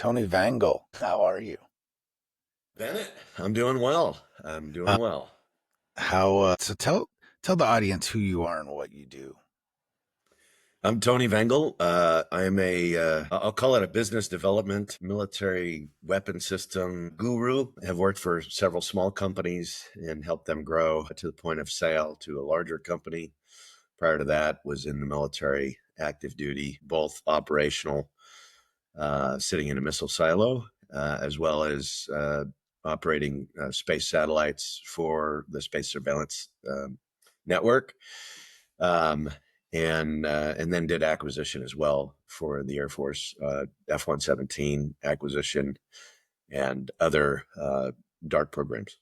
Tony Vengel. How are you? Bennett, I'm doing well. I'm doing Uh, well. so tell the audience who you are and what you do. I'm Tony Vengel. I am I'll call it a business development, military weapon system guru. Have worked for several small companies and helped them grow to the point of sale to a larger company. Prior to that, was in the military, active duty, both operational, sitting in a missile silo, as well as operating space satellites for the space surveillance network, um, and then did acquisition as well for the Air Force, F-117 acquisition and other DART programs,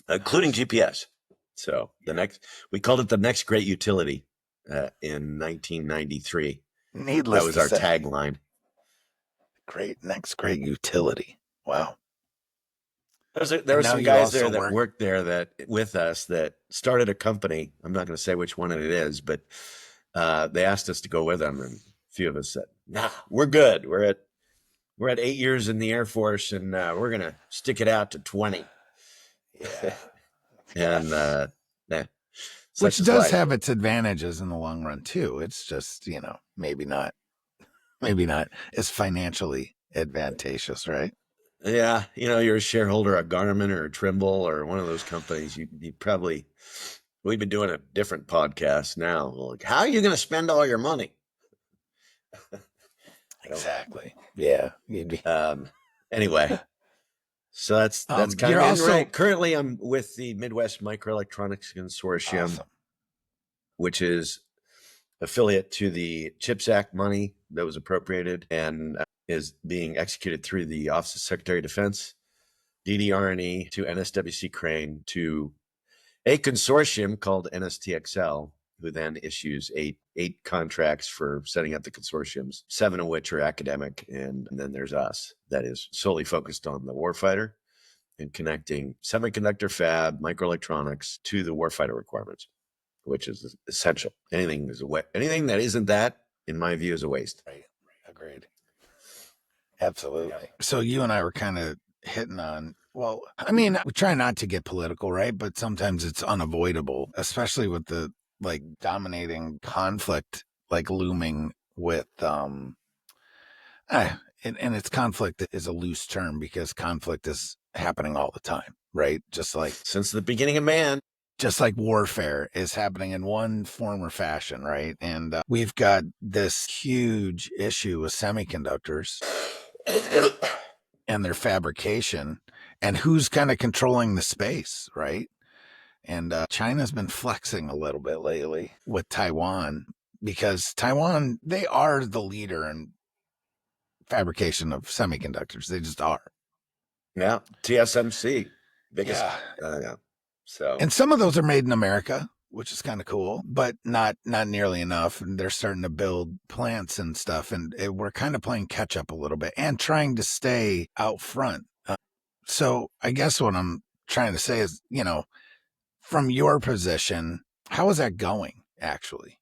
including GPS. So we called it the next great utility in 1993. Needless That was to our say, tagline. next great utility. Wow. There And were now some you guys there also that work. worked there that with us that started a company. I'm not going to say which one it is, but they asked us to go with them, and a few of us said, "Nah, we're good. We're at 8 years in the Air Force, and we're going to stick it out to 20." Yeah. And Yes. yeah, Which such is does life. have its advantages in the long run too. It's just, maybe not as financially advantageous, right? Yeah, you're a shareholder of Garmin or Trimble or one of those companies. You probably we've been doing a different podcast now. Like, how are you going to spend all your money? Exactly. Yeah. You'd be. Anyway, so that's kind You're of in also right. Currently, I'm with the Midwest MicroElectronics Consortium, awesome. which is affiliate to the CHIPS Act money that was appropriated and is being executed through the Office of Secretary of Defense, DDR&E to NSWC Crane to a consortium called NSTXL, who then issues eight contracts for setting up the consortiums, 7 of which are academic, and then there's us that is solely focused on the warfighter and connecting semiconductor fab, microelectronics to the warfighter requirements, which is essential. Anything that isn't that, in my view, is a waste. Right. Agreed. Absolutely. So you and I were kind of hitting on, well, I mean, we try not to get political, right? But sometimes it's unavoidable, especially with the like dominating conflict, like looming with, and it's conflict is a loose term because conflict is happening all the time, right? Since the beginning of man. Just like warfare is happening in one form or fashion, right? And we've got this huge issue with semiconductors and their fabrication and who's kind of controlling the space, right? And China's been flexing a little bit lately with Taiwan because Taiwan, they are the leader in fabrication of semiconductors. They just are. Yeah, TSMC, biggest. Yeah. Yeah. So, And some of those are made in America, which is kind of cool, but not nearly enough. And they're starting to build plants and stuff. And we're kind of playing catch up a little bit and trying to stay out front. So I guess what I'm trying to say is, from your position, how is that going actually?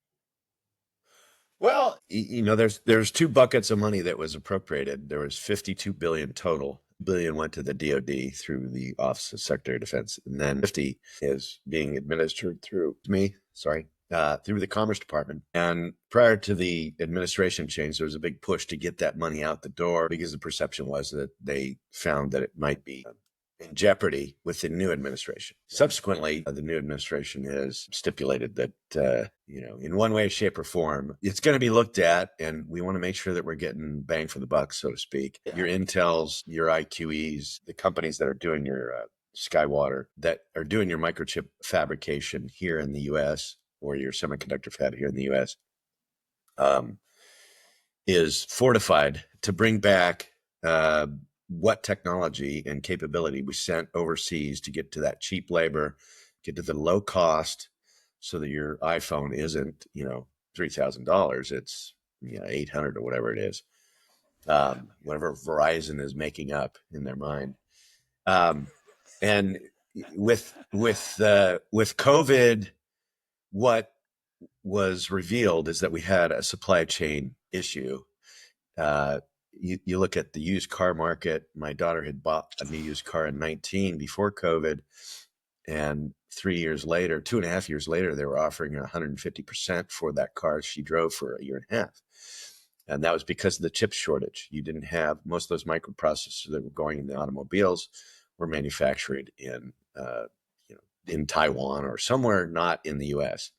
well, there's 2 buckets of money that was appropriated. There was 52 billion total. Billion went to the DoD through the Office of Secretary of Defense, and then 50 is being administered through through the Commerce Department. And prior to the administration change, there was a big push to get that money out the door because the perception was that they found that it might be in jeopardy with the new administration. Subsequently, the new administration has stipulated that, in one way, shape, or form, it's going to be looked at, and we want to make sure that we're getting bang for the buck, so to speak. Yeah. Your Intels, your IQEs, the companies that are doing your Skywater, that are doing your microchip fabrication here in the U.S., or your semiconductor fab here in the U.S., is fortified to bring back what technology and capability we sent overseas to get to that cheap labor, get to the low cost, so that your iPhone isn't, $3,000. It's, $800 or whatever it is, whatever Verizon is making up in their mind. And with COVID, what was revealed is that we had a supply chain issue. you look at the used car market. My daughter had bought a new used car in 19 before COVID. And 3 years later, 2.5 years later, they were offering 150% for that car she drove for a year and a half. And that was because of the chip shortage. You didn't have most of those microprocessors that were going in the automobiles were manufactured in Taiwan or somewhere not in the U.S.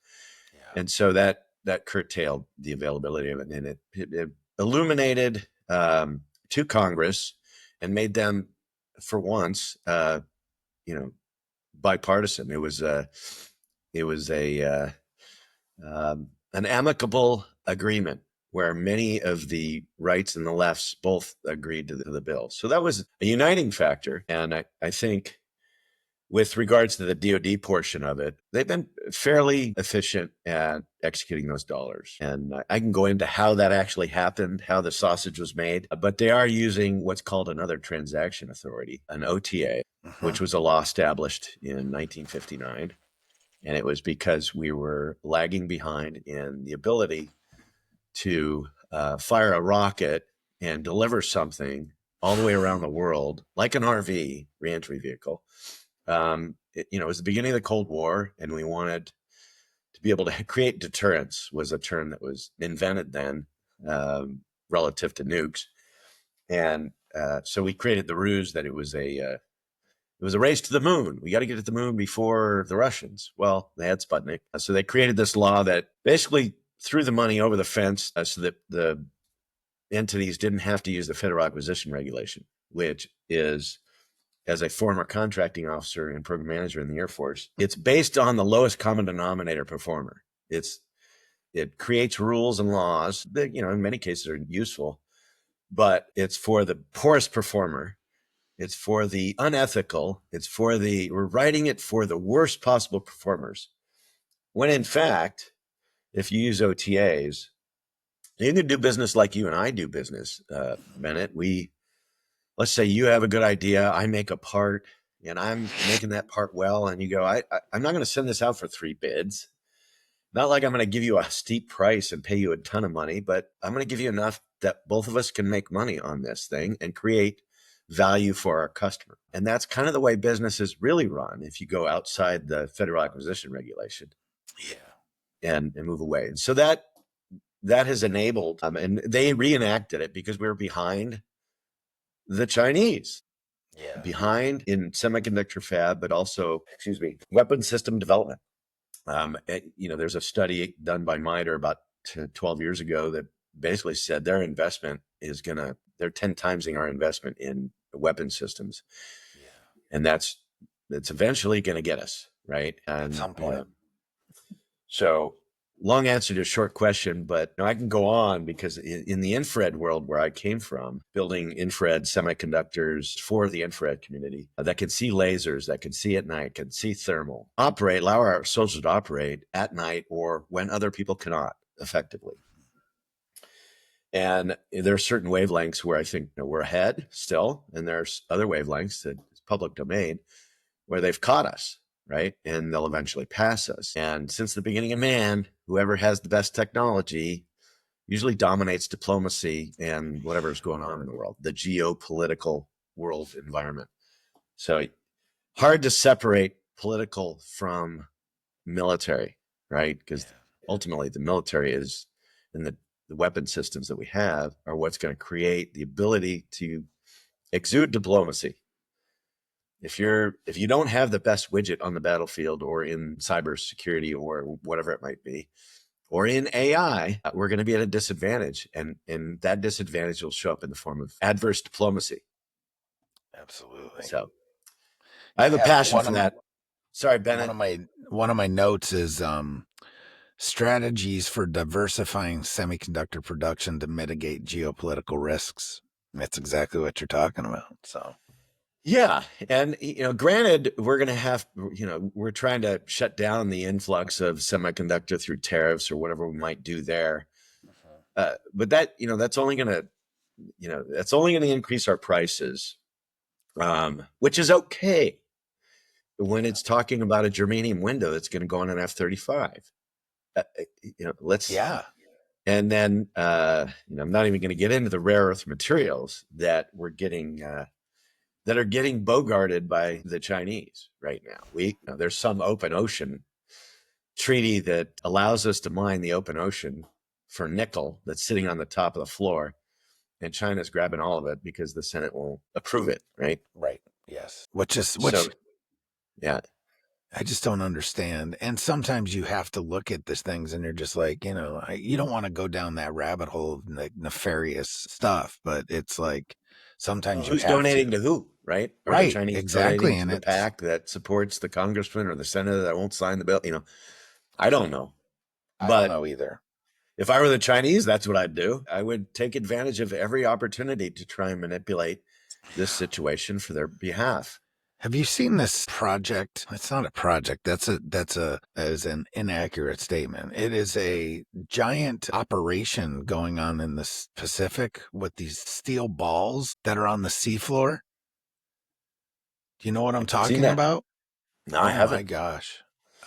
Yeah. And so that curtailed the availability of it, and it illuminated to Congress and made them, for once, bipartisan. It was an amicable agreement where many of the rights and the lefts both agreed to the bill. So that was a uniting factor. And I think with regards to the DoD portion of it, they've been fairly efficient at executing those dollars. And I can go into how that actually happened, how the sausage was made, but they are using what's called another transaction authority, an OTA, which was a law established in 1959. And it was because we were lagging behind in the ability to fire a rocket and deliver something all the way around the world, like an RV, reentry vehicle. It was the beginning of the Cold War, and we wanted to be able to create deterrence, was a term that was invented then relative to nukes. And so we created the ruse that it was a race to the moon. We got to get to the moon before the Russians. Well, they had Sputnik. So they created this law that basically threw the money over the fence so that the entities didn't have to use the Federal Acquisition Regulation, which is, as a former contracting officer and program manager in the Air Force, it's based on the lowest common denominator performer. It creates rules and laws that, in many cases are useful, but it's for the poorest performer. It's for the unethical. We're writing it for the worst possible performers. When in fact, if you use OTAs, you can do business like you and I do business, Bennett. Let's say you have a good idea. I make a part and I'm making that part well. And you go, I'm not going to send this out for 3 bids. Not like I'm going to give you a steep price and pay you a ton of money, but I'm going to give you enough that both of us can make money on this thing and create value for our customer. And that's kind of the way businesses really run if you go outside the Federal Acquisition Regulation. Yeah. And move away. And so that has enabled, and they reenacted it because we were behind the Chinese. Yeah. Behind in semiconductor fab, but also, weapon system development. There's a study done by MITRE about 12 years ago that basically said their investment they're 10 timesing our investment in weapon systems. Yeah. And that's eventually going to get us, right? And, at some point. So long answer to a short question, but I can go on because in the infrared world where I came from, building infrared semiconductors for the infrared community that can see lasers, that can see at night, can see thermal, allow our soldiers to operate at night or when other people cannot effectively. And there are certain wavelengths where I think we're ahead still, and there's other wavelengths that is public domain where they've caught us. Right. And they'll eventually pass us. And since the beginning of man, whoever has the best technology usually dominates diplomacy and whatever's going on in the world, the geopolitical world environment. So hard to separate political from military, right? Because ultimately the military is, and the weapon systems that we have are what's going to create the ability to exude diplomacy. If you don't have the best widget on the battlefield or in cybersecurity or whatever it might be, or in AI, we're going to be at a disadvantage. And that disadvantage will show up in the form of adverse diplomacy. Absolutely. So I have a passion for that. Sorry, Bennett. One of my notes is strategies for diversifying semiconductor production to mitigate geopolitical risks. That's exactly what you're talking about. So yeah. And, granted, we're going to have, we're trying to shut down the influx of semiconductor through tariffs or whatever we might do there. But that, that's only going to increase our prices, which is okay when it's talking about a germanium window that's going to go on an F-35. And then, I'm not even going to get into the rare earth materials that we're getting, that are getting bogarted by the Chinese right now. There's some open ocean treaty that allows us to mine the open ocean for nickel that's sitting on the top of the floor, and China's grabbing all of it because the Senate won't approve it, right? Right. Yes. So, yeah. I just don't understand. And sometimes you have to look at these things and you're just like, you don't want to go down that rabbit hole of nefarious stuff, but it's like sometimes you Who's have donating to. to who, right? Are the Right. Chinese Exactly. donating to And the PAC that supports the congressman or the senator that won't sign the bill? I don't know. I don't But know either. if I were the Chinese, that's what I'd do. I would take advantage of every opportunity to try and manipulate this situation for their behalf. Have you seen this project? It's not a project. That is an inaccurate statement. It is a giant operation going on in the Pacific with these steel balls that are on the seafloor. Do you know what I'm I've seen talking that. about? No, I Oh my haven't. gosh.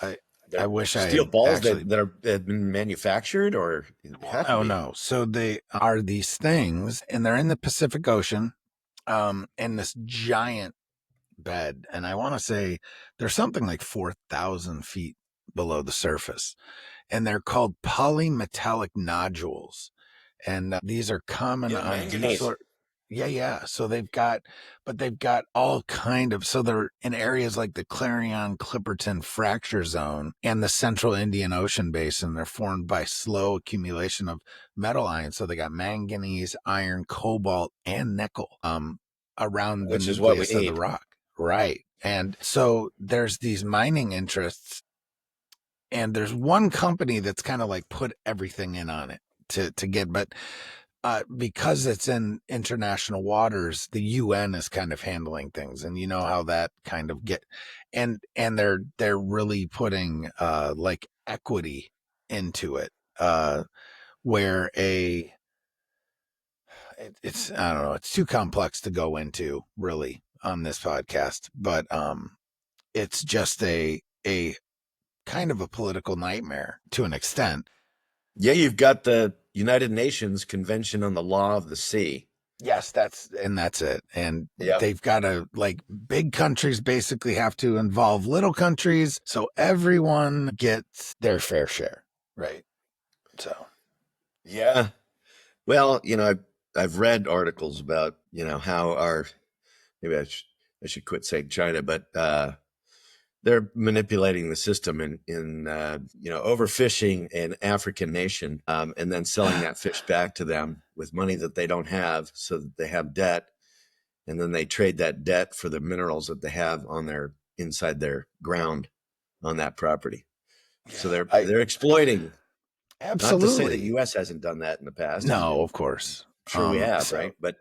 I I They're wish I steel had balls actually. that have been manufactured, or it Well, had to no, be. no. So they are these things and they're in the Pacific Ocean, in this giant bed. And I want to say there's something like 4,000 feet below the surface. And they're called polymetallic nodules. And these are common Yeah, on deep manganese. soil. Yeah, yeah. So they've got all kind of, so they're in areas like the Clarion Clipperton fracture zone and the central Indian Ocean basin. They're formed by slow accumulation of metal ions. So they got manganese, iron, cobalt, and nickel, around the Which is what we nucleus of the need. rock. Right. And so there's these mining interests, and there's one company that's kind of like put everything in on it to get, but because it's in international waters, the UN is kind of handling things, and you know how that kind of and they're really putting like equity into it, where it's I don't know, it's too complex to go into really on this podcast, but it's just a kind of a political nightmare to an extent. Yeah, you've got the United Nations Convention on the Law of the Sea. Yes, that's it. And Yep. they've got to, like, big countries basically have to involve little countries so everyone gets their fair share, right? So, Yeah. Well, I've read articles about, how maybe I should quit saying China, but they're manipulating the system in overfishing an African nation, and then selling that fish back to them with money that they don't have, so that they have debt, and then they trade that debt for the minerals that they have on their inside their ground on that property. So yeah, they're exploiting. Not to say the absolutely. U.S. hasn't done that in the past, No, and of course. sure we have, So right? But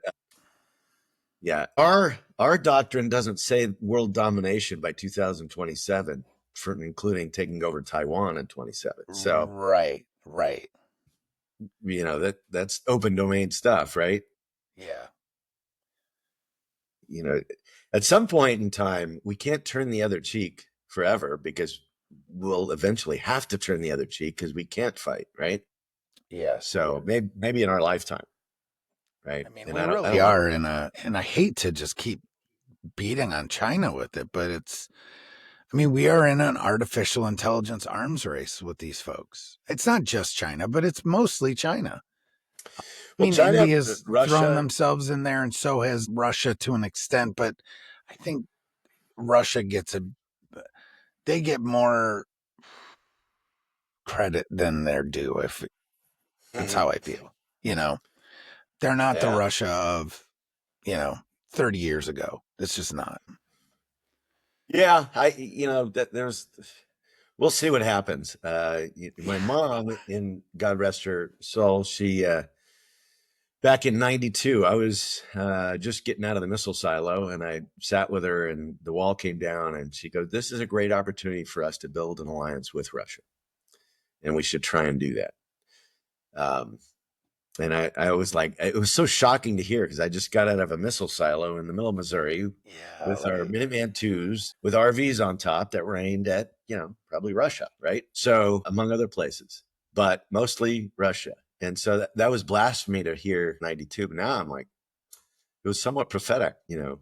yeah, our doctrine doesn't say world domination by 2027, for including taking over Taiwan in 27. So right, right. that's open domain stuff, right? Yeah. You know, at some point in time, we can't turn the other cheek forever, because we'll eventually have to turn the other cheek because we can't fight, right? Yes. So maybe in our lifetime, right? I mean, And we I really don't want are and I hate to just keep beating on China with it, but I mean, we are in an artificial intelligence arms race with these folks. It's not just China, but it's mostly China. I well, mean, China, India's thrown Russia. themselves in there, and so has Russia to an extent, but I think Russia they get more credit than they're due, if it's how I feel. You know, they're not the Yeah. Russia of, you know, 30 years ago. It's just not. Yeah, that we'll see what happens. My mom, in God rest her soul, she back in '92, I was just getting out of the missile silo, and I sat with her, and the wall came down, and she goes, "This is a great opportunity for us to build an alliance with Russia, and we should try and do that." Um, and I was like, it was so shocking to hear, because I just got out of a missile silo in the middle of Missouri Yeah, with our like, Minuteman twos with RVs on top that were aimed at, probably Russia, right? So among other places, but mostly Russia. And so that was blasphemy to hear 92. But now I'm like, it was somewhat prophetic, you know.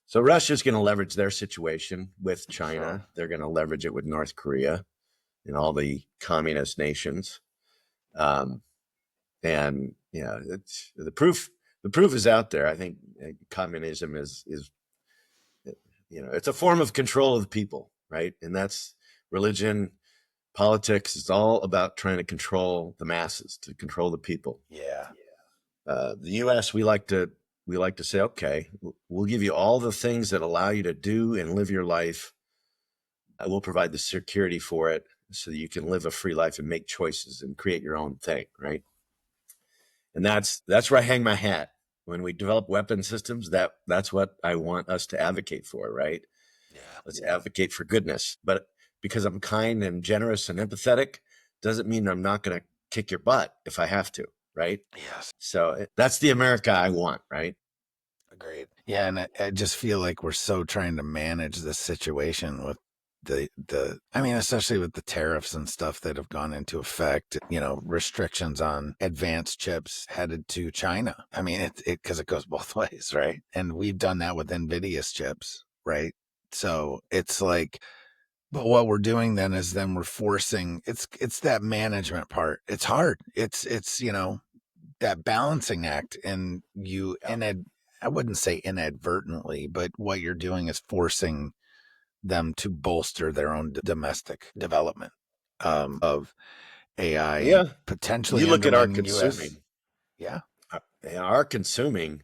So Russia's going to leverage their situation with China. Sure. They're going to leverage it with North Korea and all the communist nations. And you know, it's the proof. The proof is out there. I think communism is you know, it's a form of control of the people, right? And that's religion, politics. It's all about trying to control the masses, to control the people. Yeah. The U.S. we like to say, okay, we'll give you all the things that allow you to do and live your life. We'll provide the security for it so that you can live a free life and make choices and create your own thing, right? And that's where I hang my hat. When we develop weapon systems, that's what I want us to advocate for, right? Yeah. Let's advocate for goodness. But because I'm kind and generous and empathetic, doesn't mean I'm not going to kick your butt if I have to, right? Yes. So that's the America I want, right? Agreed. Yeah, and I just feel like we're so trying to manage this situation with I mean, especially with the tariffs and stuff that have gone into effect, you know, restrictions on advanced chips headed to China. I mean, because it goes both ways, right? And we've done that with NVIDIA's chips, right? So it's like, but what we're doing then is we're forcing, it's that management part. It's hard. It's, you know, that balancing act, and I wouldn't say inadvertently, but what you're doing is forcing them to bolster their own domestic development of AI and Yeah. potentially You look at our undermining U.S. consuming. Yeah. Our consuming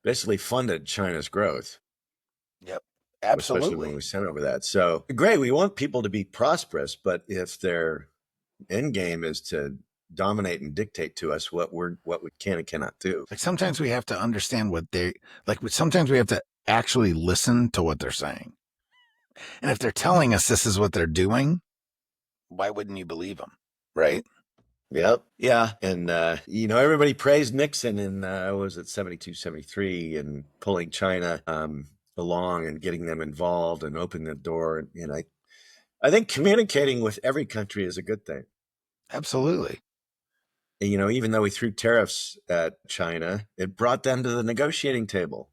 basically funded China's growth, Yep. especially when Absolutely. we sent over that. So great, we want people to be prosperous, but if their end game is to dominate and dictate to us what we can and cannot do. Like sometimes we have to understand what sometimes we have to actually listen to what they're saying. And if they're telling us this is what they're doing, why wouldn't you believe them? Right. Yep. Yeah. And, you know, everybody praised Nixon in, was it 72, 73 and pulling China along and getting them involved and opening the door. And I think communicating with every country is a good thing. Absolutely. And, you know, even though we threw tariffs at China, it brought them to the negotiating table.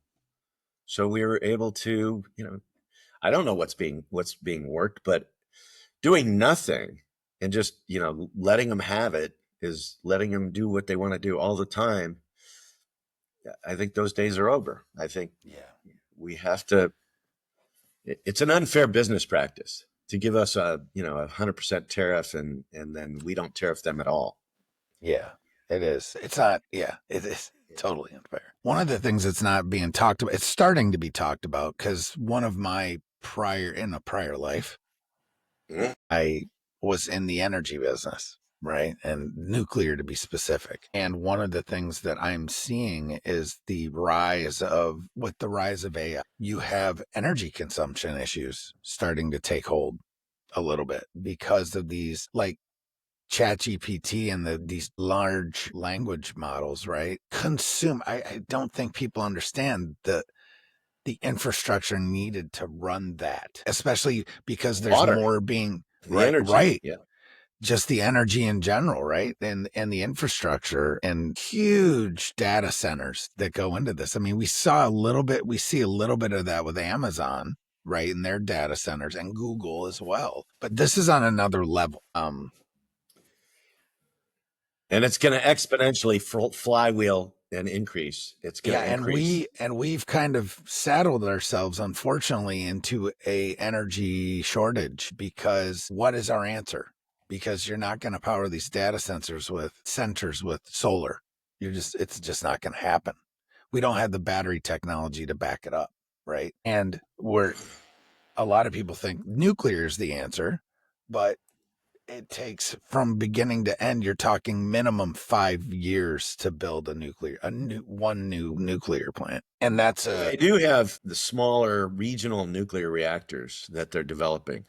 So we were able to, you know, I don't know what's being worked, but doing nothing and just, you know, letting them have it is letting them do what they want to do all the time. I think those days are over. I think we have to, it's an unfair business practice to give us a, you know, 100% tariff and then we don't tariff them at all. Yeah, it is. It's not, yeah, it is totally unfair. One of the things that's not being talked about, it's starting to be talked about because one of my in a prior life, I was in the energy business, right? And nuclear to be specific. And one of the things that I'm seeing is with the rise of AI, you have energy consumption issues starting to take hold a little bit because of these like ChatGPT and these large language models, right? I don't think people understand the infrastructure needed to run that, especially because there's Water, more being the energy. right. Yeah. Just the energy in general, right? And the infrastructure and huge data centers that go into this. I mean, we see a little bit of that with Amazon, right? In their data centers and Google as well. But this is on another level. And it's going to exponentially flywheel and increase. It's going to increase. And we've kind of saddled ourselves, unfortunately, into a energy shortage because what is our answer? Because you're not going to power these data centers with solar. It's just not going to happen. We don't have the battery technology to back it up, right? And a lot of people think nuclear is the answer, but it takes from beginning to end, you're talking minimum 5 years to build a new nuclear plant. And They do have the smaller regional nuclear reactors that they're developing.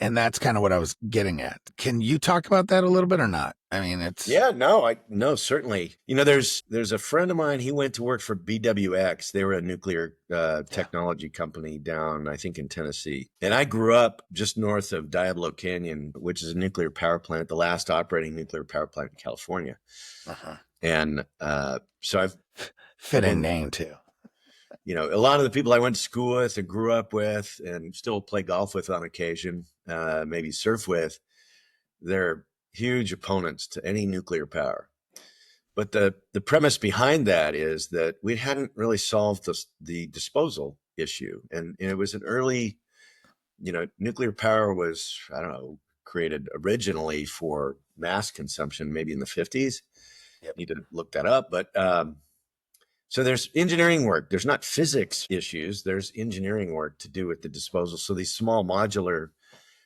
And that's kind of what I was getting at. Can you talk about that a little bit or not? I mean, it's no, certainly. There's a friend of mine. He went to work for BWX. They were a nuclear technology company down, I think, in Tennessee. And I grew up just north of Diablo Canyon, which is a nuclear power plant, the last operating nuclear power plant in California. And so I've fitting name too. A lot of the people I went to school with and grew up with and still play golf with on occasion, maybe surf with, they're huge opponents to any nuclear power. But the premise behind that is that we hadn't really solved the disposal issue. And it was an early, nuclear power was, I don't know, created originally for mass consumption, maybe in the 50s. Yep. Need to look that up. But so there's engineering work. There's not physics issues. There's engineering work to do with the disposal. So these small modular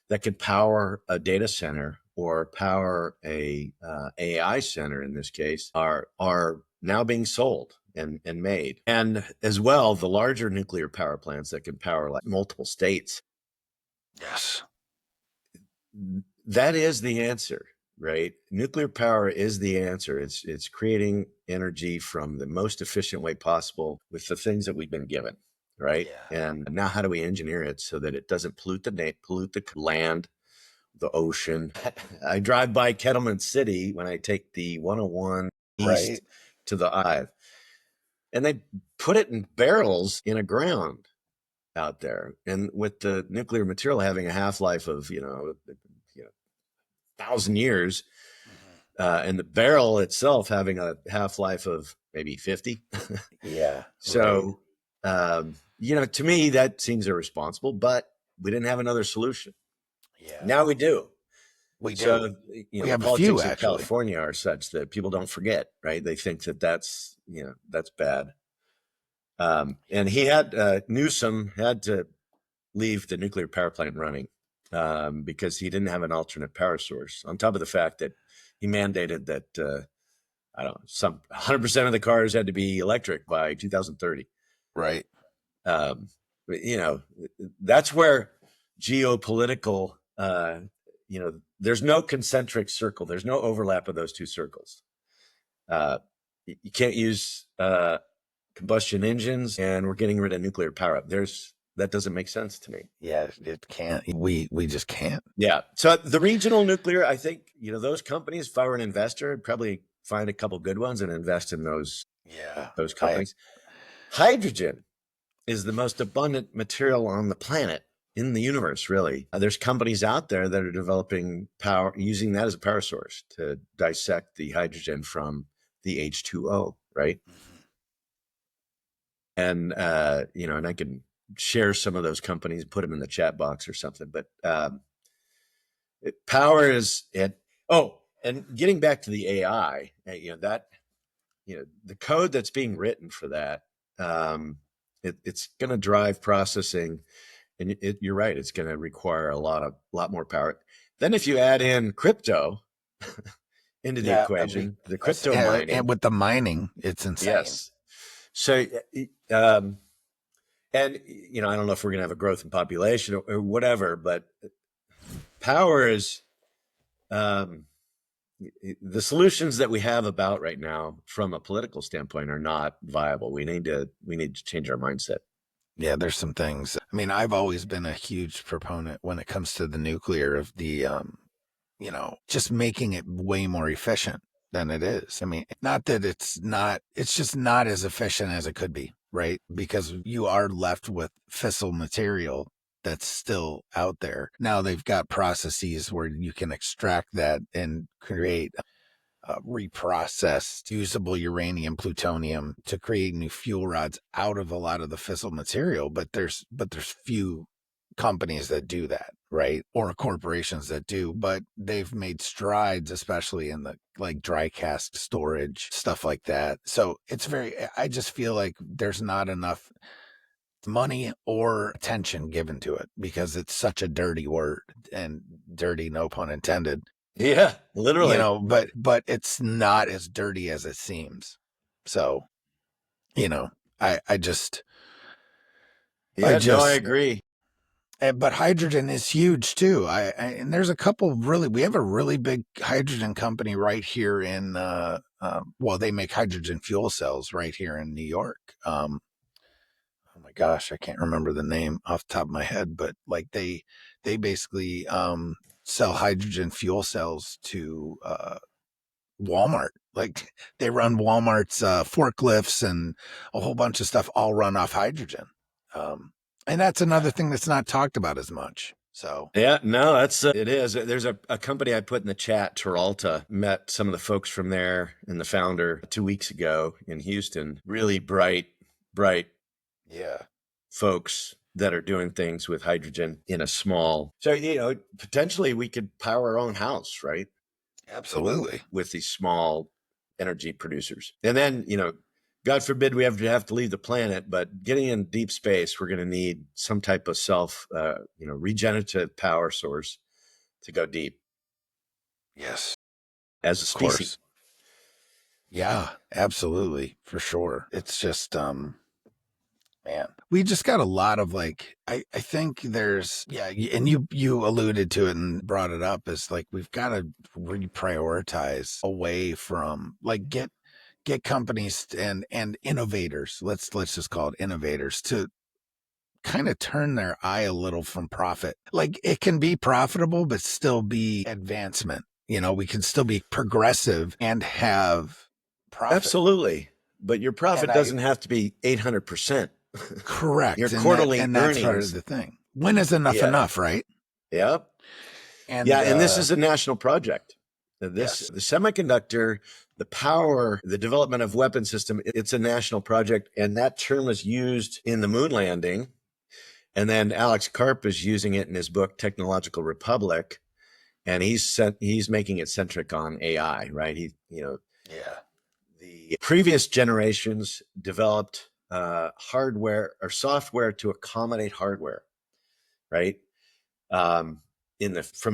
that could power a data center or power a AI center in this case are now being sold and made. And as well, the larger nuclear power plants that can power like multiple states. Yes. That is the answer. Right? Nuclear power is the answer. It's creating energy from the most efficient way possible with the things that we've been given, right? Yeah. And now how do we engineer it so that it doesn't pollute the land, the ocean? I drive by Kettleman City when I take the 101 east to the I, and they put it in barrels in a ground out there. And with the nuclear material having a half-life of, 1,000 years, and the barrel itself having a half-life of maybe 50. Yeah. So, to me, that seems irresponsible, but we didn't have another solution. Yeah. Now we do. We do. So, we have politics a few, in actually. California are such that people don't forget, right? They think that that's bad. And he had, Newsom had to leave the nuclear power plant running because he didn't have an alternate power source, on top of the fact that he mandated that, 100% of the cars had to be electric by 2030. Right. That's where geopolitical, there's no concentric circle. There's no overlap of those two circles. You can't use combustion engines, and we're getting rid of nuclear power up. That doesn't make sense to me. Yeah, it can't. We just can't. Yeah. So the regional nuclear, I think, those companies, if I were an investor, I'd probably find a couple good ones and invest in those. Yeah. Those companies. Hydrogen is the most abundant material on the planet, in the universe, really. There's companies out there that are developing power, using that as a power source to dissect the hydrogen from the H2O, right? And, and I can share some of those companies, put them in the chat box or something. But power is it. Oh, and getting back to the AI, the code that's being written for that, it's going to drive processing, and you're right. It's going to require a lot more power. Then if you add in crypto into the equation, the crypto mining, and with the mining, it's insane. Yes. So, and, I don't know if we're going to have a growth in population or whatever, but power is, the solutions that we have about right now from a political standpoint are not viable. We need to change our mindset. Yeah, there's some things. I mean, I've always been a huge proponent when it comes to the nuclear of the, just making it way more efficient than it is. I mean, not that it's just not as efficient as it could be, right? Because you are left with fissile material that's still out there. Now they've got processes where you can extract that and create reprocessed usable uranium, plutonium to create new fuel rods out of a lot of the fissile material. But there's few companies that do that, right? Or corporations that do, but they've made strides, especially in the like dry cask storage, stuff like that. So I just feel like there's not enough money or attention given to it because it's such a dirty word, and dirty, no pun intended. Yeah, literally. But it's not as dirty as it seems. So, I just. Yeah, I agree. But hydrogen is huge too. And there's a couple we have a really big hydrogen company right here in, well, they make hydrogen fuel cells right here in New York. Oh my gosh, I can't remember the name off the top of my head, but like they basically, sell hydrogen fuel cells to, Walmart. Like they run Walmart's forklifts and a whole bunch of stuff all run off hydrogen. And that's another thing that's not talked about as much. So Yeah, no, that's it is. There's a company I put in the chat, Teralta. Met some of the folks from there and the founder 2 weeks ago in Houston. Really bright yeah, folks that are doing things with hydrogen in a small. So, potentially we could power our own house, right? absolutely. With these small energy producers. And then, God forbid we have to leave the planet, but getting in deep space, we're going to need some type of regenerative power source to go deep Yes, as a of species. course. Yeah, absolutely, for sure. It's just, man, we just got a lot of I think there's, yeah, and you alluded to it and brought it up, is like we've got to reprioritize away from get companies and innovators, let's just call it innovators, to kind of turn their eye a little from profit. Like it can be profitable but still be advancement. We can still be progressive and have profit. Absolutely. But your profit doesn't have to be 800%. Correct. Your quarterly and that's earnings. part of the thing. When is enough, right? Yep. And this is a national project. The semiconductor, the power, the development of weapon system, it's a national project. And that term is used in the moon landing. And then Alex Karp is using it in his book, Technological Republic. And he's making it centric on AI, right? The previous generations developed hardware or software to accommodate hardware, right? From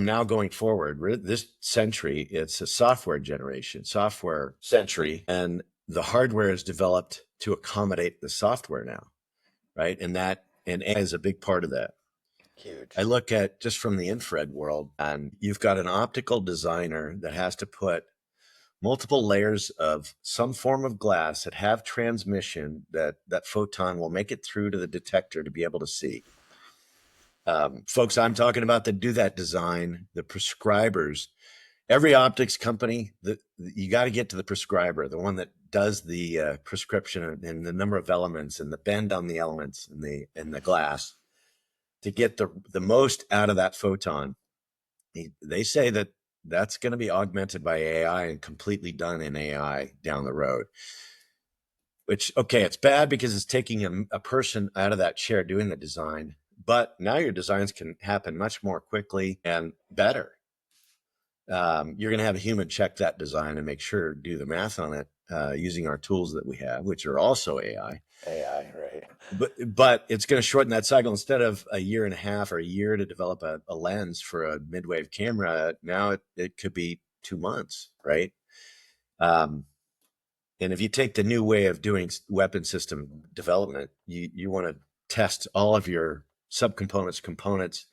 now going forward, this century, it's a software century, and the hardware is developed to accommodate the software now, right? And AI is a big part of that. Huge. I look at just from the infrared world, and you've got an optical designer that has to put multiple layers of some form of glass that have transmission that photon will make it through to the detector to be able to see. Folks I'm talking about that do that design, the prescribers, every optics company, you got to get to the prescriber, the one that does the prescription and the number of elements and the bend on the elements and the glass to get the most out of that photon. They say that's going to be augmented by AI and completely done in AI down the road. Which, okay, it's bad because it's taking a person out of that chair doing the design. But now your designs can happen much more quickly and better. You're going to have a human check that design and make sure do the math on it using our tools that we have, which are also AI. AI, right? But it's going to shorten that cycle. Instead of a year and a half or a year to develop a lens for a mid-wave camera, now it could be 2 months, right? And if you take the new way of doing weapon system development, you want to test all of your subcomponents, components,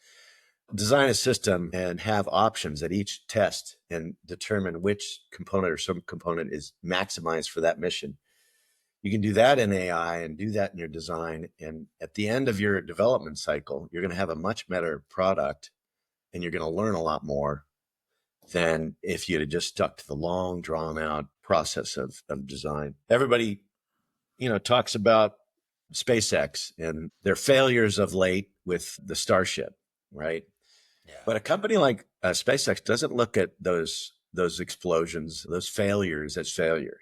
design a system and have options at each test and determine which component or subcomponent is maximized for that mission. You can do that in AI and do that in your design. And at the end of your development cycle, you're going to have a much better product and you're going to learn a lot more than if you'd have just stuck to the long drawn out process of design. Everybody, talks about SpaceX and their failures of late with the Starship, right? Yeah. But a company like SpaceX doesn't look at those explosions, those failures as failure.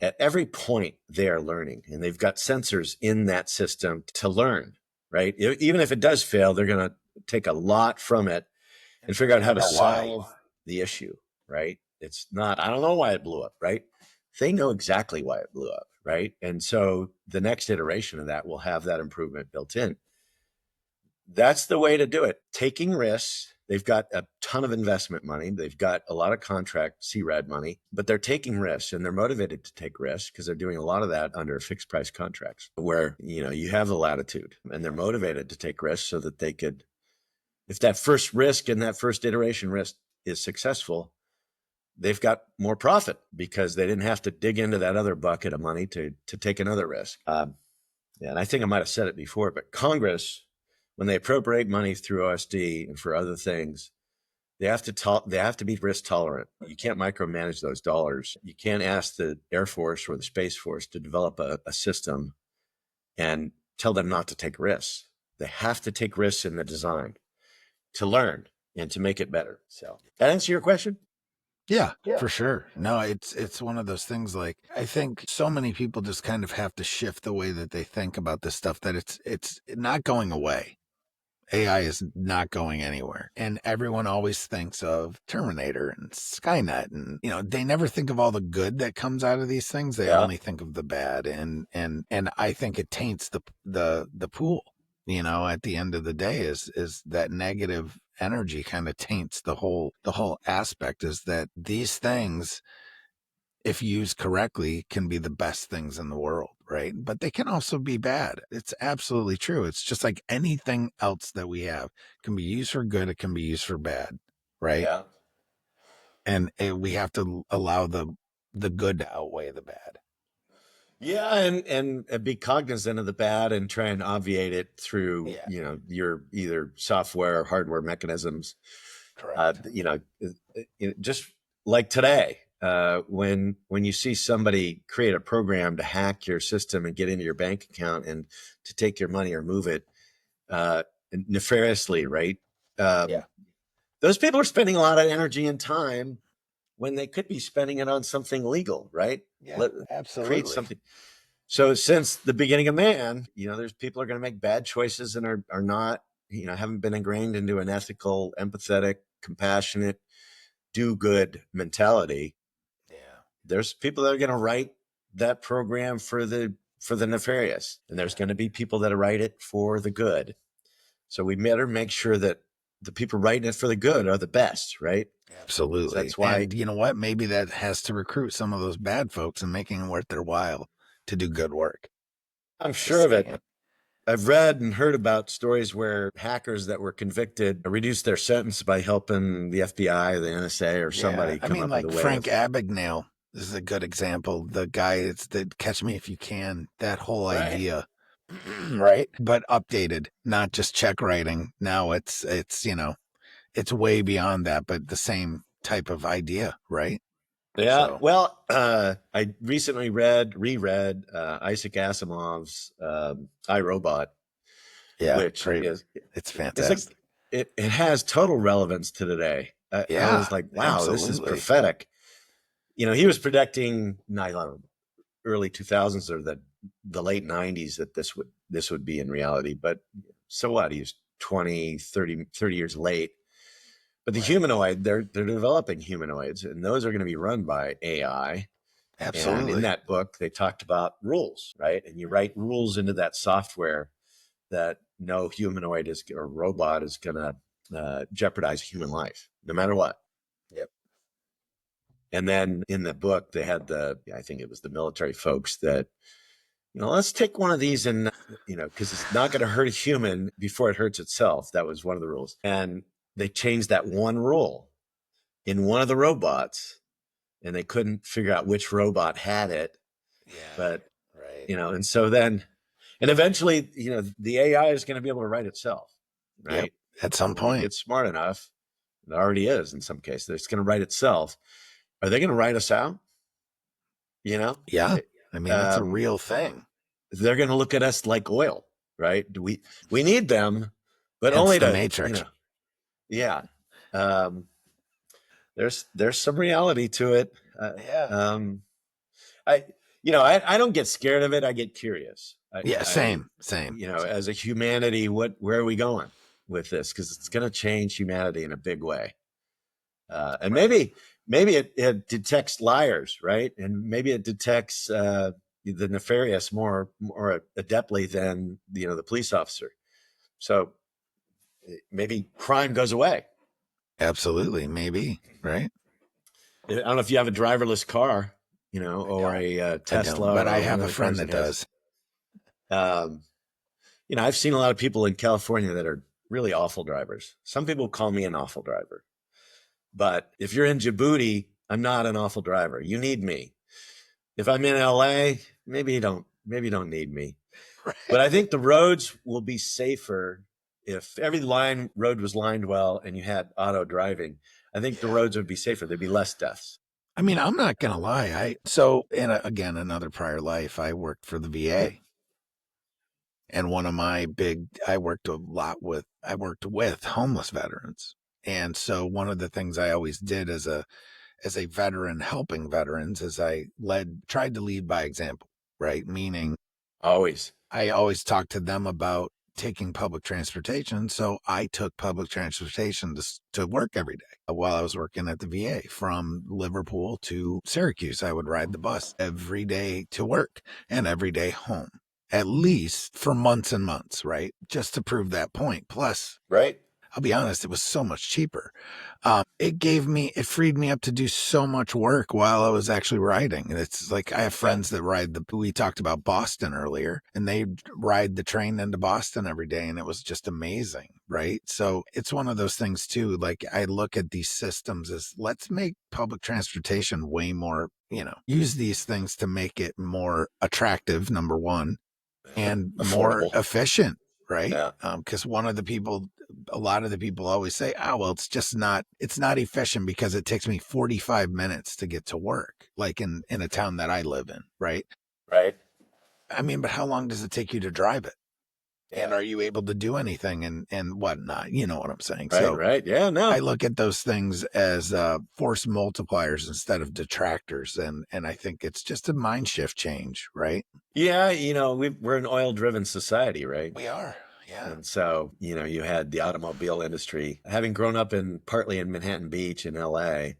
At every point, they are learning, and they've got sensors in that system to learn, right? Even if it does fail, they're going to take a lot from it and figure out how to solve the issue, right? It's not, I don't know why it blew up, right? They know exactly why it blew up, right? And so the next iteration of that will have that improvement built in. That's the way to do it. Taking risks They've got a ton of investment money. They've got a lot of contract CRAD money, but they're taking risks, and they're motivated to take risks because they're doing a lot of that under fixed price contracts where, you have the latitude, and they're motivated to take risks so that they could, if that first risk and that first iteration risk is successful, they've got more profit because they didn't have to dig into that other bucket of money to take another risk. And I think I might have said it before, but Congress, when they appropriate money through OSD and for other things, they have to be risk tolerant. You can't micromanage those dollars. You can't ask the Air Force or the Space Force to develop a system and tell them not to take risks. They have to take risks in the design to learn and to make it better. So that answer your question? Yeah, for sure. No, it's one of those things, like, I think so many people just kind of have to shift the way that they think about this stuff, that it's not going away. AI is not going anywhere. And everyone always thinks of Terminator and Skynet, and they never think of all the good that comes out of these things. They Yeah. only think of the bad, and I think it taints the pool. At the end of the day, is that negative energy kind of taints the whole aspect, is that these things, if used correctly, can be the best things in the world, right? But they can also be bad. It's absolutely true. It's just like anything else that we have. It can be used for good, it can be used for bad, right? Yeah. And we have to allow the good to outweigh the bad. Yeah, and be cognizant of the bad and try and obviate it through, your either software or hardware mechanisms. Correct. Just like today, when you see somebody create a program to hack your system and get into your bank account and to take your money or move it nefariously, right? Yeah. Those people are spending a lot of energy and time when they could be spending it on something legal, right? Yeah, absolutely. Create something. So since the beginning of man, there's people are going to make bad choices and are not, haven't been ingrained into an ethical, empathetic, compassionate, do good mentality. Yeah. There's people that are going to write that program for the nefarious, and there's going to be people that write it for the good. So we better make sure that the people writing it for the good are the best, right? Absolutely. So that's why. And you know what? Maybe that has to recruit some of those bad folks and making it worth their while to do good work. I'm sure of it. I've read and heard about stories where hackers that were convicted reduced their sentence by helping the FBI or the NSA or somebody come up like with a way. Frank Abagnale. This is a good example. The guy, it's the Catch Me If You Can, that whole idea, right? But updated, not just check writing. Now it's way beyond that, but the same type of idea, right? Yeah. So. Well, I recently reread Isaac Asimov's I, Robot, which great. is It's fantastic. It has total relevance to today. I was like, wow, absolutely. This is prophetic. He was predicting 9/11, early 2000s or the late 90s that this would be in reality. But so what? He was 20, 30 years late. But the humanoid, they're developing humanoids, and those are going to be run by AI. Absolutely. And in that book, they talked about rules, right? And you write rules into that software that no humanoid or robot is going to jeopardize human life, no matter what. Yep. And then in the book, they had I think it was the military folks that, let's take one of these and, because it's not going to hurt a human before it hurts itself. That was one of the rules. And they changed that one rule in one of the robots, and they couldn't figure out which robot had it. Yeah. But, right. And so then, and eventually, the AI is going to be able to write itself, right? Yep. At some point. It's smart enough. It already is in some cases. It's going to write itself. Are they going to write us out? Yeah. I mean, it's a real thing. They're going to look at us like oil, right? We need them, but Hence only the to Matrix. Yeah. There's some reality to it. I don't get scared of it. I get curious. Same. As a humanity, where are we going with this? Because it's going to change humanity in a big way. And maybe it detects liars, right? And maybe it detects the nefarious more adeptly than the police officer. So maybe crime goes away. Absolutely. Maybe. Right. I don't know if you have a driverless car, I or don't. a I don't. Tesla But I or one have of a the friend cars that that has. does. Um, I've seen a lot of people in California that are really awful drivers. Some people call me an awful driver, but if you're in Djibouti, I'm not an awful driver. You need me. If I'm in LA, maybe you don't need me. But I think the roads will be safer if every road was lined well and you had auto driving. I think the Yeah. roads would be safer. There'd be less deaths. I mean, I'm not gonna lie. Again, another prior life, I worked for the Yeah. VA, and I worked with homeless veterans, and so one of the things I always did as a veteran helping veterans is tried to lead by example, right? Meaning Always. I always talked to them about taking public transportation. So I took public transportation to work every day while I was working at the VA from Liverpool to Syracuse. I would ride the bus every day to work and every day home, at least for months and months, right? Just to prove that point. Plus, Right. I'll be honest, it was so much cheaper. It freed me up to do so much work while I was actually riding. It's like I have Yeah. friends that we talked about Boston earlier, and they ride the train into Boston every day, and it was just amazing, right? So it's one of those things too. Like I look at these systems as let's make public transportation way more, use these things to make it more attractive, number one, and more Affordable. efficient, right? Yeah. Because a lot of the people always say, "Oh, well, it's not efficient because it takes me 45 minutes to get to work, like in a town that I live in, right?" Right. I mean, but how long does it take you to drive it? And Yeah. are you able to do anything and whatnot? You know what I'm saying? Right. So Right. Yeah. I No. look at those things as force multipliers instead of detractors, and I think it's just a mind shift change, right? Yeah. We're an oil driven society, right? We are, yeah. And so, you had the automobile industry. Having grown up partly in Manhattan Beach in LA,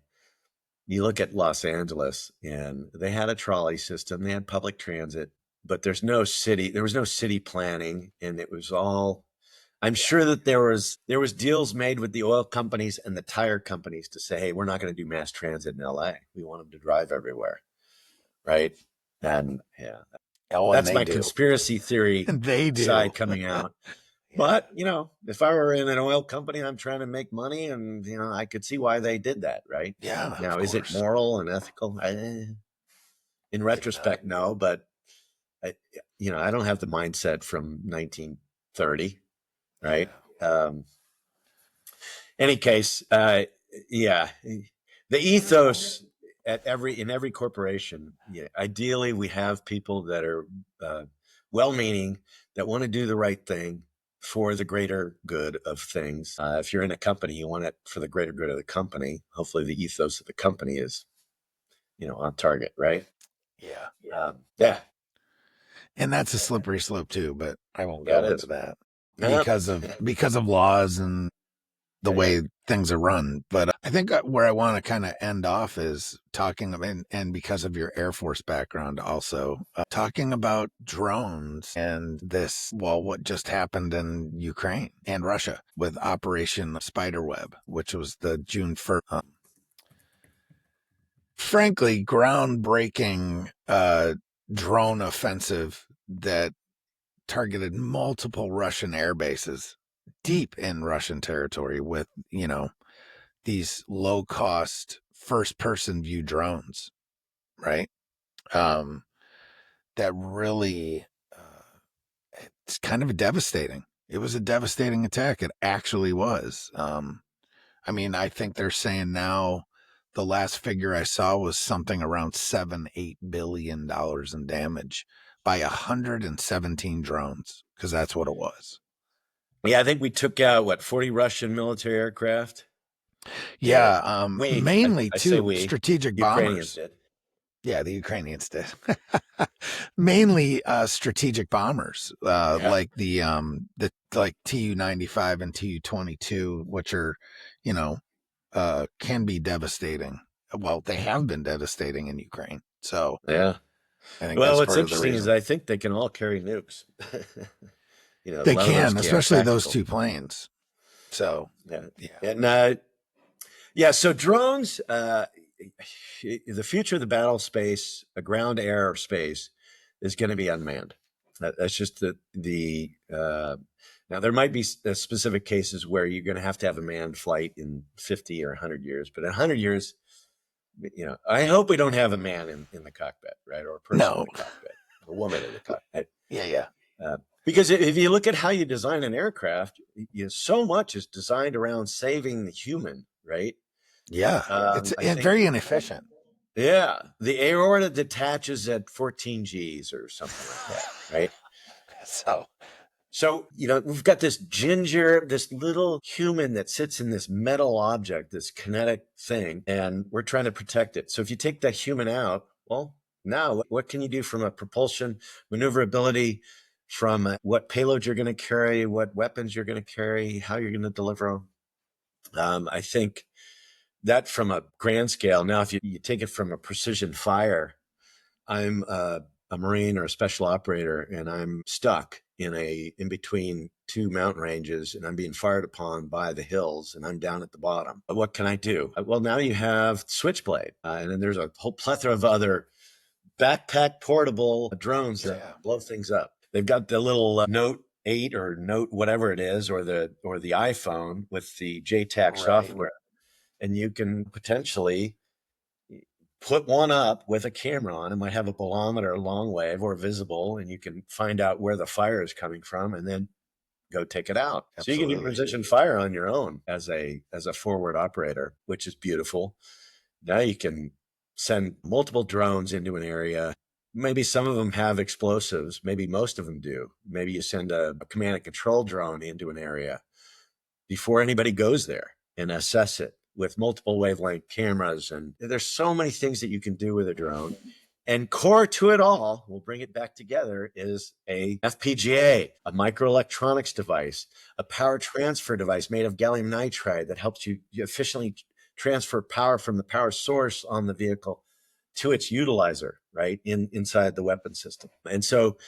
you look at Los Angeles and they had a trolley system, they had public transit, but there was no city planning. And it was all, I'm sure that there was deals made with the oil companies and the tire companies to say, hey, we're not going to do mass transit in LA. We want them to drive everywhere. Right. And yeah, Oh, and that's they my do. conspiracy theory They do. side coming out. Yeah. But, if I were in an oil company, I'm trying to make money, and, I could see why they did that, right? Yeah, of Now, is it course. moral and ethical? In Maybe not. retrospect, no, but I, I don't have the mindset from 1930, right? Yeah. Um, any case, yeah, the ethos in every corporation. Yeah, ideally, we have people that are well-meaning, that want to do the right thing for the greater good of things. If you're in a company, you want it for the greater good of the company. Hopefully, the ethos of the company is, on target, right? Yeah. Yeah, And that's a slippery slope too, but I won't yeah, it go into is. that Yeah, because of laws and the yeah, yeah. way things are run. But I think where I want to kind of end off is talking about, and because of your Air Force background also, talking about drones and what just happened in Ukraine and Russia with Operation Spiderweb, which was the June 1st, frankly, groundbreaking drone offensive that targeted multiple Russian air bases deep in Russian territory with, these low cost first person view drones, right? Um, that really, it's kind of devastating. It was a devastating attack. It actually was. I mean, I think they're saying now the last figure I saw was something around $8 billion in damage by 117 drones, because that's what it was. Yeah, I think we took out 40 Russian military aircraft, Yeah, and mainly I say too we, strategic Ukrainians bombers. did. Yeah, the Ukrainians did. Mainly strategic bombers, Yeah, like the like Tu-95 and Tu-22, which are, you know, can be devastating. Well, they have been devastating in Ukraine. So yeah. I think Well, that's what's part of the interesting is reason. I think they can all carry nukes. A They lot of those can, can't. especially those Tactical. two planes. So Yeah. yeah, And Yeah, so drones, the future of the battle space, a ground air space, is going to be unmanned. That's just now there might be specific cases where you're going to have a manned flight in 50 or 100 years, but in 100 years, I hope we don't have a man in the cockpit, right? Or a person in No. the cockpit, a woman in the cockpit. Yeah. Because if you look at how you design an aircraft, so much is designed around saving the human, right? Yeah. It's I think, very inefficient. yeah, the aorta detaches at 14 Gs or something like that, right? So, we've got this little human that sits in this metal object, this kinetic thing, and we're trying to protect it. So if you take that human out, well, now what can you do from a propulsion, maneuverability, from what payload you're going to carry, what weapons you're going to carry, how you're going to deliver them? I think that from a grand scale. Now, if you take it from a precision fire, I'm a Marine or a special operator, and I'm stuck in between two mountain ranges, and I'm being fired upon by the hills, and I'm down at the bottom. What can I do? Well, now you have Switchblade, and then there's a whole plethora of other backpack portable drones that blow things up. They've got the little Note 8 or Note whatever it is, or the iPhone with the JTAC software, and you can potentially put one up with a camera on. It might have a bolometer, long wave, or visible, and you can find out where the fire is coming from, and then go take it out. Absolutely. So you can do precision fire on your own as a forward operator, which is beautiful. Now you can send multiple drones into an area. Maybe some of them have explosives. Maybe most of them do. Maybe you send a command and control drone into an area before anybody goes there and assess it with multiple wavelength cameras. And there's so many things that you can do with a drone. And core to it all, we'll bring it back together, is a FPGA, a microelectronics device, a power transfer device made of gallium nitride that helps you efficiently transfer power from the power source on the vehicle to its utilizer, right, inside the weapon system. And so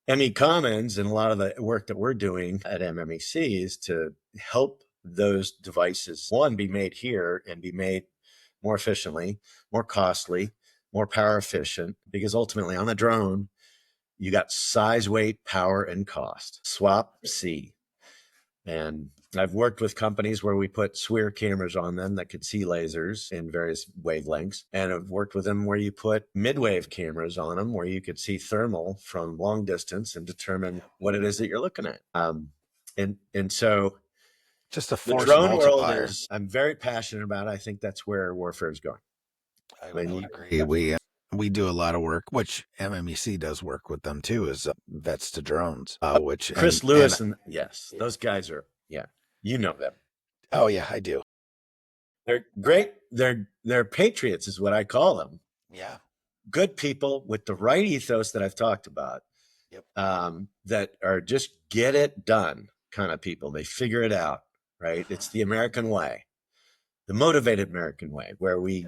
ME Commons and a lot of the work that we're doing at MMEC is to help those devices, one, be made here and be made more efficiently, more costly, more power efficient, because ultimately on the drone, you got size, weight, power, and cost. Swap C. And I've worked with companies where we put SWIR cameras on them that could see lasers in various wavelengths. And I've worked with them where you put midwave cameras on them where you could see thermal from long distance and determine what it is that you're looking at. And so just a the force drone multiplier. world I'm very passionate about. I think that's where warfare is going. I would agree. We do a lot of work, which MMEC does work with them too, is Vets to Drones, which Chris Lewis and yes, those guys are, you know them. Oh yeah, I do. They're great. They're patriots is what I call them. Yeah. Good people with the right ethos that I've talked about. Yep. That are just get it done kind of people. They figure it out, right? It's the American way, the motivated American way, where we,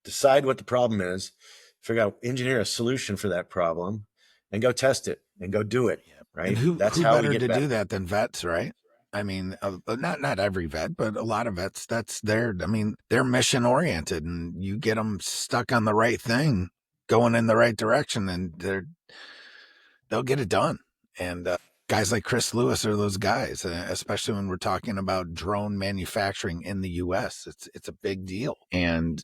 decide what the problem is, figure out, engineer a solution for that problem, and go test it and go do it. Right. And who That's how better we get to back. do that than vets, right? I mean, not every vet, but a lot of vets, they're mission oriented, and you get them stuck on the right thing, going in the right direction, and they'll get it done. And guys like Chris Lewis are those guys, especially when we're talking about drone manufacturing in the U.S. It's a big deal. And,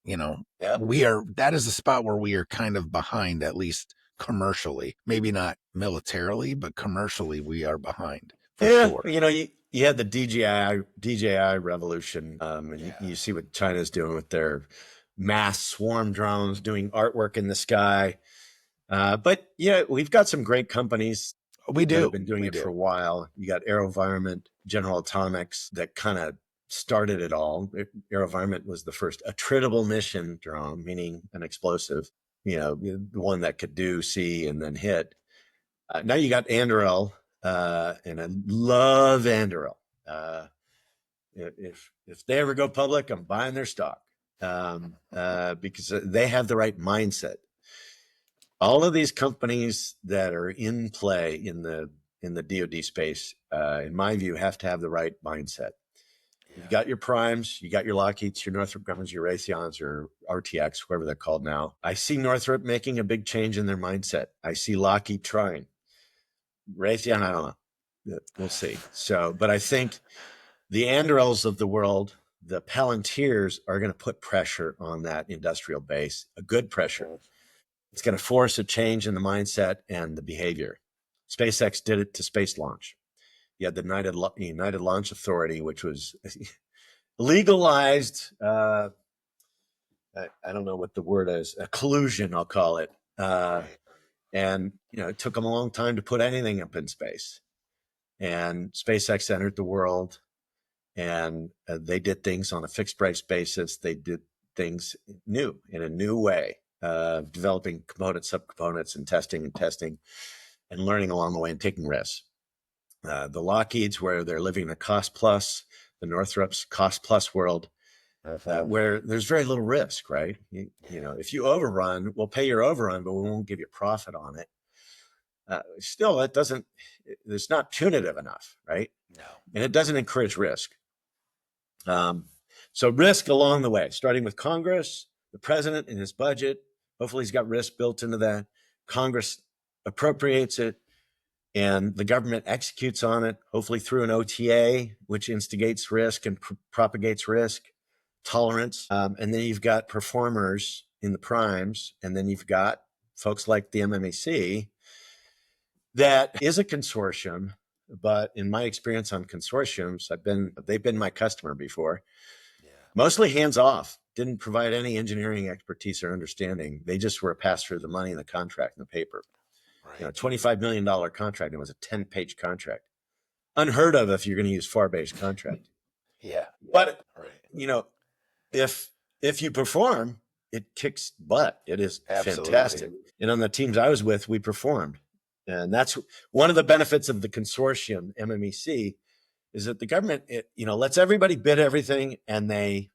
that is a spot where we are kind of behind, at least commercially, maybe not militarily, but commercially we are behind. For sure. You had the DJI revolution, and you see what China's doing with their mass swarm drones doing artwork in the sky. But we've got some great companies. We do. That have been doing it for a while. You got AeroVironment, General Atomics that kind of started it all. AeroVironment was the first attritable mission drone, meaning an explosive, the one that could do, see, and then hit. Now you got Anduril, and I love Anduril. If they ever go public, I'm buying their stock because they have the right mindset. All of these companies that are in play in the DoD space, in my view, have to have the right mindset. You've got your primes, you got your Lockheeds, your Northrop Grumman's, your Raytheons, or RTX, whatever they're called now. I see Northrop making a big change in their mindset. I see Lockheed trying. Raytheon, I don't know. We'll see. So, but I think the Andurils of the world, the Palantirs, are going to put pressure on that industrial base, a good pressure. It's going to force a change in the mindset and the behavior. SpaceX did it to space launch. You had the United Launch Authority, which was legalized. I don't know what the word is. A collusion, I'll call it. And it took them a long time to put anything up in space. And SpaceX entered the world, and they did things on a fixed price basis. They did things new in a new way, developing components, subcomponents, and testing, and learning along the way and taking risks. The Lockheeds, where they're living a cost plus, the Northrop's cost plus world, where there's very little risk, right? If you overrun, we'll pay your overrun, but we won't give you profit on it. Still, it's not punitive enough, right? No. And it doesn't encourage risk. So risk along the way, starting with Congress, the president and his budget. Hopefully he's got risk built into that. Congress appropriates it, and the government executes on it, hopefully through an OTA, which instigates risk and propagates risk, tolerance. And then you've got performers in the primes, and then you've got folks like the MMEC. That is a consortium, but in my experience on consortiums, they've been my customer before. Yeah. Mostly hands off, didn't provide any engineering expertise or understanding. They just were a pass through the money in the contract and the paper. Right. $25 million contract. It was a 10-page contract. Unheard of if you're going to use FAR-based contract. Yeah. But, if you perform, it kicks butt. It is fantastic. And on the teams I was with, we performed. And that's one of the benefits of the consortium, MMEC, is that the government, lets everybody bid everything, and then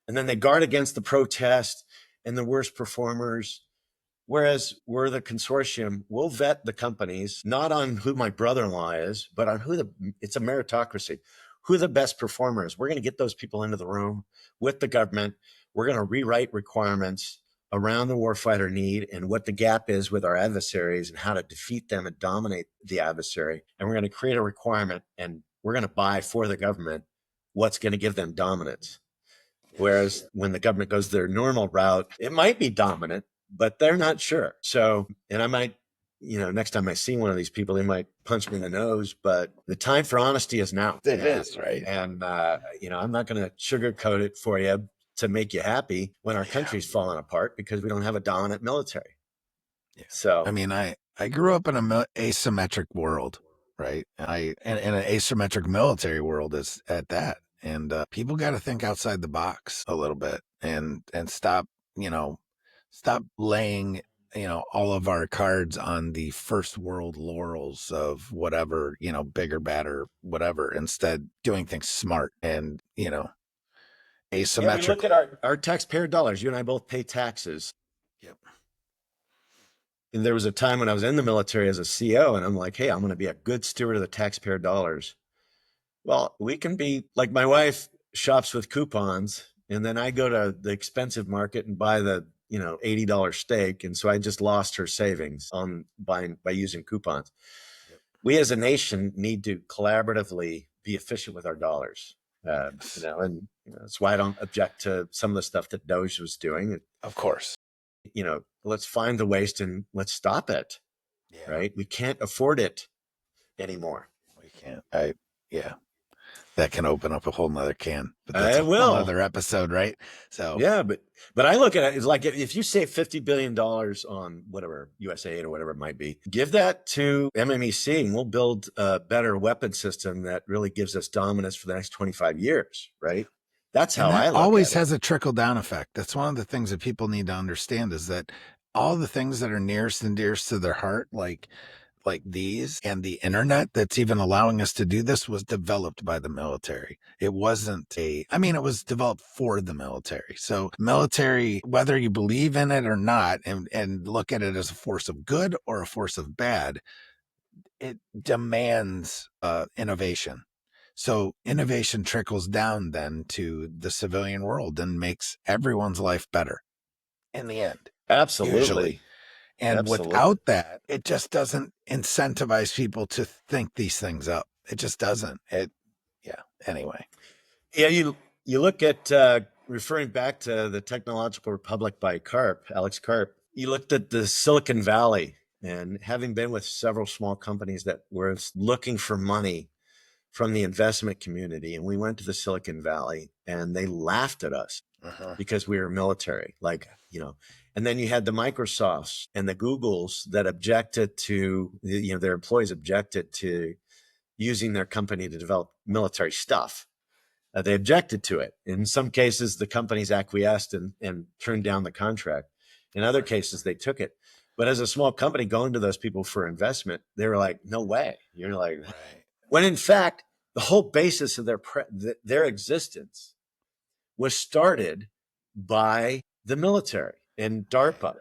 they guard against the protest and the worst performers. Whereas we're the consortium, we'll vet the companies, not on who my brother-in-law is, but on it's a meritocracy, who the best performers. We're going to get those people into the room with the government. We're going to rewrite requirements around the warfighter need and what the gap is with our adversaries and how to defeat them and dominate the adversary. And we're going to create a requirement, and we're going to buy for the government what's going to give them dominance. Whereas when the government goes their normal route, it might be dominant, but they're not sure. So, and I might, next time I see one of these people, they might punch me in the nose, but the time for honesty is now. It is, right? And, I'm not going to sugarcoat it for you to make you happy when our country's falling apart because we don't have a dominant military. Yeah. So, I mean, I grew up in an asymmetric world, right? And an asymmetric military world is at that. And people got to think outside the box a little bit and stop, stop laying, all of our cards on the first world laurels of whatever, bigger, badder, whatever. Instead, doing things smart and, asymmetric. Yeah, look at our taxpayer dollars. You and I both pay taxes. Yep. And there was a time when I was in the military as a CO, and I'm like, hey, I'm going to be a good steward of the taxpayer dollars. Well, we can be like, my wife shops with coupons, and then I go to the expensive market and buy the $80 steak, and so I just lost her savings on by using coupons. Yep. We as a nation need to collaboratively be efficient with our dollars, and that's why I don't object to some of the stuff that Doge was doing. Of course, let's find the waste and let's stop it. Yeah. Right? We can't afford it anymore. We can't. That can open up a whole nother can. But that's a whole other episode, right? So yeah, but I look at it as like, if you save $50 billion on whatever USAID or whatever it might be, give that to MMEC, and we'll build a better weapon system that really gives us dominance for the next 25 years, right? That's how I look always at it. Has a trickle down effect. That's one of the things that people need to understand, is that all the things that are nearest and dearest to their heart, like these, and the internet that's even allowing us to do this, was developed by the military. It wasn't it was developed for the military. So military, whether you believe in it or not, and look at it as a force of good or a force of bad, it demands innovation. So innovation trickles down then to the civilian world and makes everyone's life better in the end. Absolutely. Usually. And Absolutely. without that, it just doesn't incentivize people to think these things up. It just doesn't. Anyway. Yeah, you look at referring back to the Technological Republic by Alex Karp. You looked at the Silicon Valley, and having been with several small companies that were looking for money from the investment community, and we went to the Silicon Valley, and they laughed at us because we were military, and then you had the Microsofts and the Googles that objected to, their employees objected to using their company to develop military stuff. They objected to it. In some cases, the companies acquiesced and turned down the contract. In other cases, they took it. But as a small company going to those people for investment, they were like, no way. You're like, right. When in fact, the whole basis of their existence was started by the military and DARPA.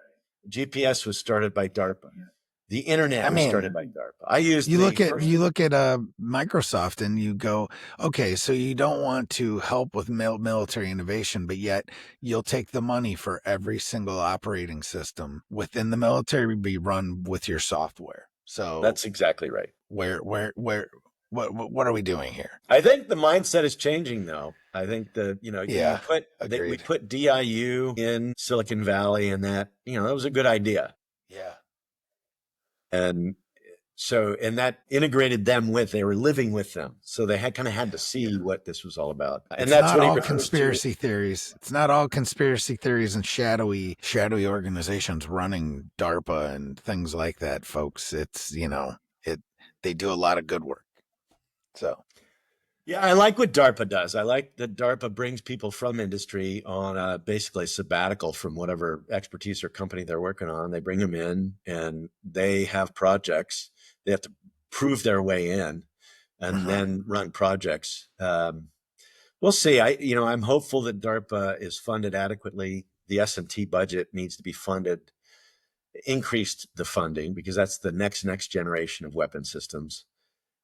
GPS was started by DARPA. The internet was started by DARPA. You look at Microsoft and you go, okay, so you don't want to help with military innovation, but yet you'll take the money for every single operating system within the military be run with your software. So that's exactly right. What are we doing here? I think the mindset is changing, though. I think we put DIU in Silicon Valley, and that was a good idea. Yeah. And so, and that integrated them they were living with them. So they had to see what this was all about. And that's not all conspiracy theories. It's not all conspiracy theories and shadowy organizations running DARPA and things like that, folks. It's, they do a lot of good work. So. Yeah, I like what DARPA does. I like that DARPA brings people from industry on basically a sabbatical from whatever expertise or company they're working on. They bring them in and they have projects. They have to prove their way in and then run projects. We'll see. I'm hopeful that DARPA is funded adequately. The S&T budget needs to be funded, increased the funding, because that's the next generation of weapon systems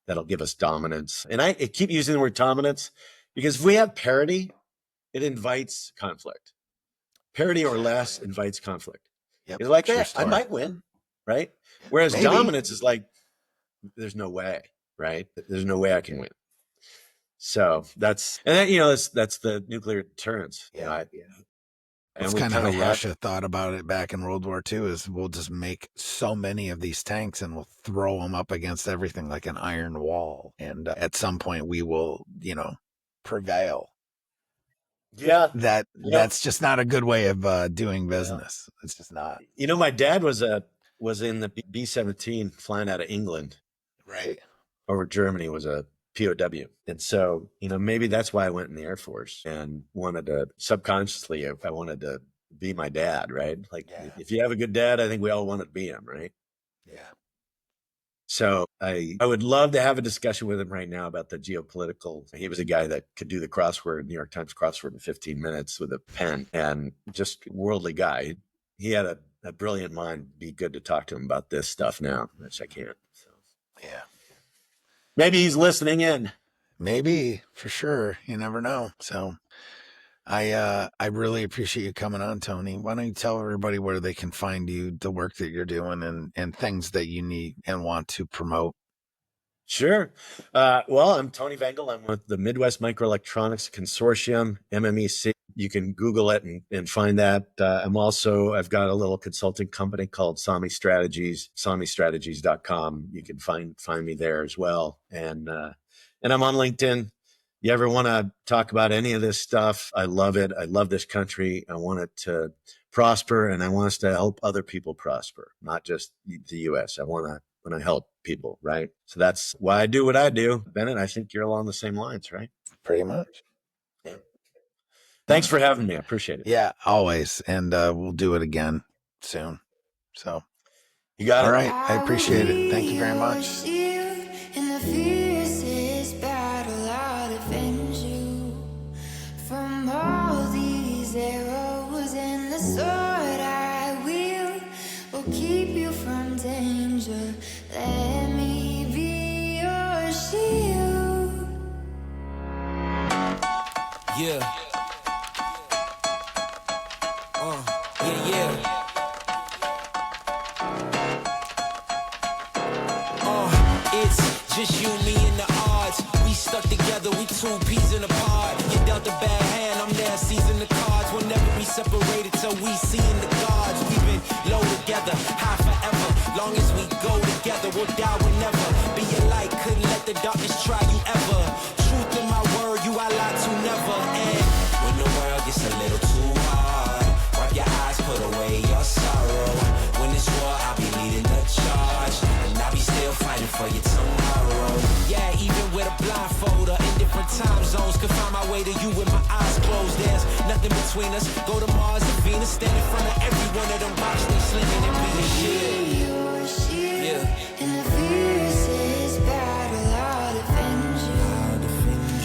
that'll give us dominance. And I keep using the word dominance because if we have parity, it invites conflict. Parity or less invites conflict. Yep, it's like, I might win, right? Whereas dominance is like, there's no way, right? There's no way I can win. So that's the nuclear deterrence. Yeah. That's kind of how Russia thought about it back in World War II, is we'll just make so many of these tanks and we'll throw them up against everything like an iron wall. And at some point we will, prevail. Yeah. That's just not a good way of doing business. Yeah. It's just not. My dad was in the B-17 flying out of England. Right. Over Germany, was a POW. And so, maybe that's why I went in the Air Force and wanted to subconsciously, I wanted to be my dad, right? Like, if you have a good dad, I think we all want to be him, right? Yeah. So I would love to have a discussion with him right now about the geopolitical. He was a guy that could do the crossword, New York Times crossword, in 15 minutes with a pen, and just worldly guy. He had a brilliant mind. Be good to talk to him about this stuff now, which I can't. So yeah. Maybe he's listening in. Maybe, for sure. You never know. So I really appreciate you coming on, Tony. Why don't you tell everybody where they can find you, the work that you're doing, and things that you need and want to promote? Sure. Well, I'm Tony Vengel. I'm with the Midwest MicroElectronics Consortium, MMEC. You can Google it and find that. I've got a little consulting company called Sami Strategies, samistrategies.com. You can find me there as well. And I'm on LinkedIn. You ever want to talk about any of this stuff? I love it. I love this country. I want it to prosper, and I want us to help other people prosper, not just the U.S. I want to help people, right? So that's why I do what I do. Bennett, I think you're along the same lines, right? Pretty much. Yeah. Thanks for having me. I appreciate it. Yeah, always. And we'll do it again soon. So you got it. All right. I appreciate it. Thank you very much. From all these arrows and the sword I will keep you from danger. Let me be your shield. Yeah. Yeah. It's just you, me, and the odds. We stuck together, we two peas in a pod. You dealt a bad hand, I'm there seizing the cards. We'll never be separated till we see in the gods. We've been low together, high forever. Long as we go together, we'll die whenever. Be a light, couldn't let the darkness try you ever. Truth in my word, you I lie to never. And when the world gets a little too hard, wipe your eyes, put away your sorrow. When it's war, I'll be leading the charge, and I'll be still fighting for you tomorrow. Yeah, even with a blindfold or in different time zones, could find my way to you with my eyes closed. There's nothing between us. Go to Mars and Venus, stand in front of every one of them rocks they slinging and be a shield. Your shield in the fiercest battle, I'll defend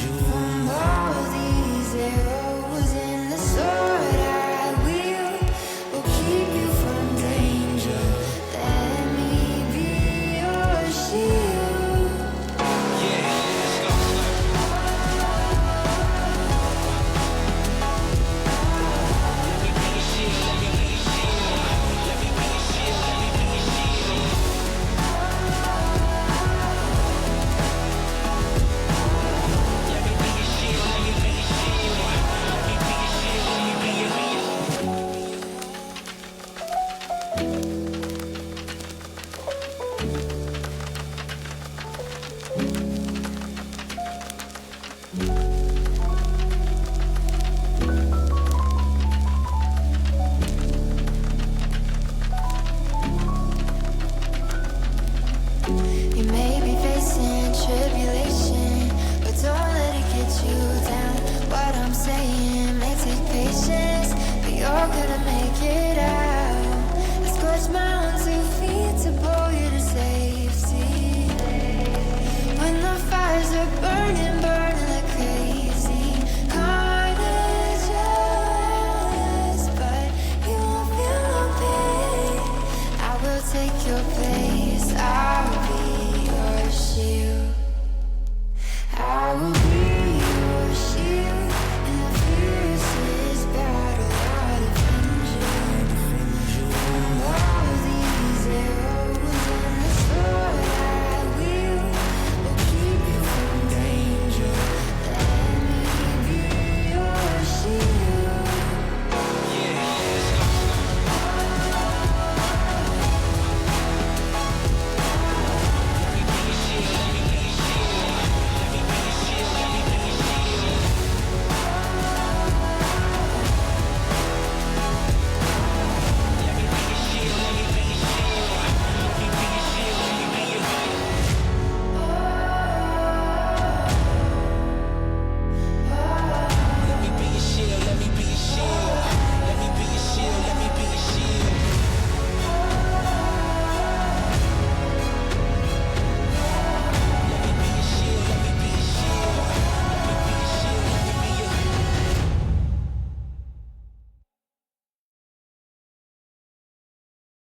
you from all these arrows and the sword I will keep you from danger. Let me be your shield. Yeah, let's go. Let me be your shield, let me be your shield. Let me be your shield, let me be your shield. Let me be your shield, let me be your shield. Let me be your shield, let me be your shield. You may be facing tribulation, but don't let it get you down. What I'm saying may take patience, but you're gonna make it out. I scorched my own 2 feet to pull you to safety. When the fires are burning